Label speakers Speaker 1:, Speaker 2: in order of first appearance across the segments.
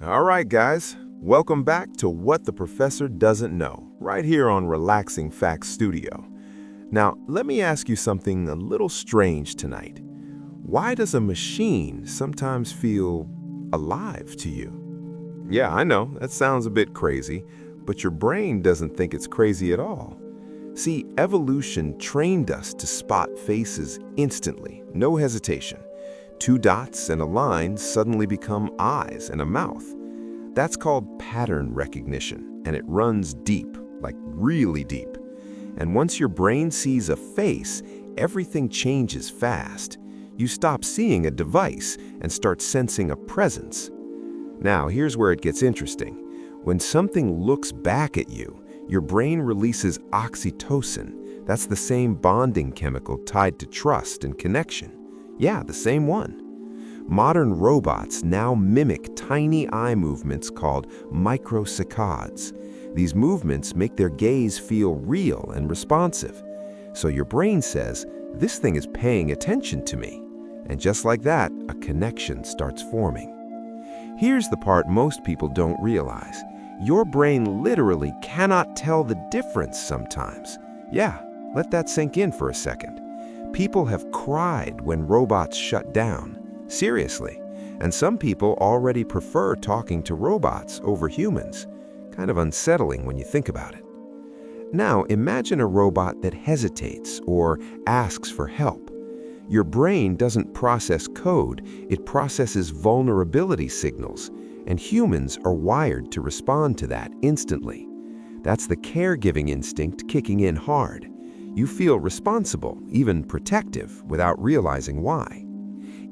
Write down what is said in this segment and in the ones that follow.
Speaker 1: All right, guys, welcome back to What the Professor Doesn't Know, right here on Relaxing Facts Studio. Now, let me ask you something a little strange tonight. Why does a machine sometimes feel alive to you? Yeah, I know, that sounds a bit crazy, but your brain doesn't think it's crazy at all. See, evolution trained us to spot faces instantly, no hesitation. Two dots and a line suddenly become eyes and a mouth. That's called pattern recognition, and it runs deep, like really deep. And once your brain sees a face, everything changes fast. You stop seeing a device and start sensing a presence. Now, here's where it gets interesting. When something looks back at you, your brain releases oxytocin. That's the same bonding chemical tied to trust and connection. Yeah, the same one. Modern robots now mimic tiny eye movements called microsaccades. These movements make their gaze feel real and responsive. So your brain says, this thing is paying attention to me. And just like that, a connection starts forming. Here's the part most people don't realize. Your brain literally cannot tell the difference sometimes. Yeah, let that sink in for a second. People have cried when robots shut down. Seriously. And some people already prefer talking to robots over humans. Kind of unsettling when you think about it. Now, imagine a robot that hesitates or asks for help. Your brain doesn't process code, it processes vulnerability signals, and humans are wired to respond to that instantly. That's the caregiving instinct kicking in hard. You feel responsible, even protective, without realizing why.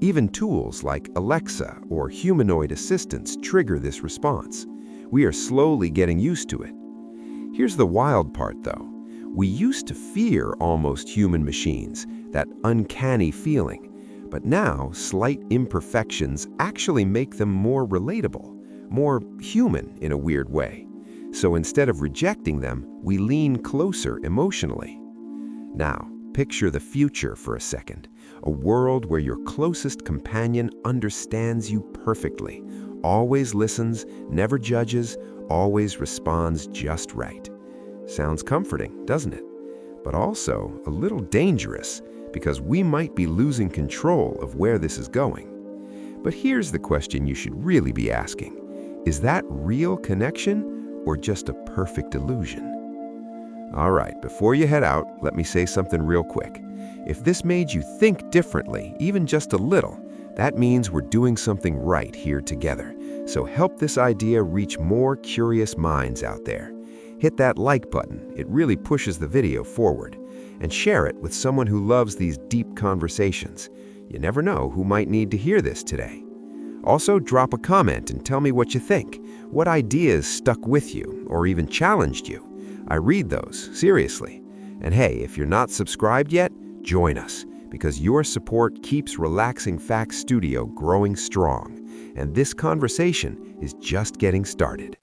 Speaker 1: Even tools like Alexa or humanoid assistants trigger this response. We are slowly getting used to it. Here's the wild part, though. We used to fear almost human machines, that uncanny feeling. But now, slight imperfections actually make them more relatable, more human in a weird way. So instead of rejecting them, we lean closer emotionally. Now, picture the future for a second. A world where your closest companion understands you perfectly, always listens, never judges, always responds just right. Sounds comforting, doesn't it? But also a little dangerous, because we might be losing control of where this is going. But here's the question you should really be asking. Is that real connection or just a perfect illusion? All right, before you head out, let me say something real quick. If this made you think differently, even just a little, that means we're doing something right here together. So help this idea reach more curious minds out there. Hit that like button, it really pushes the video forward. And share it with someone who loves these deep conversations. You never know who might need to hear this today. Also, drop a comment and tell me what you think. What ideas stuck with you or even challenged you? I read those, seriously. And hey, if you're not subscribed yet, join us, because your support keeps Relaxing Facts Studio growing strong. And this conversation is just getting started.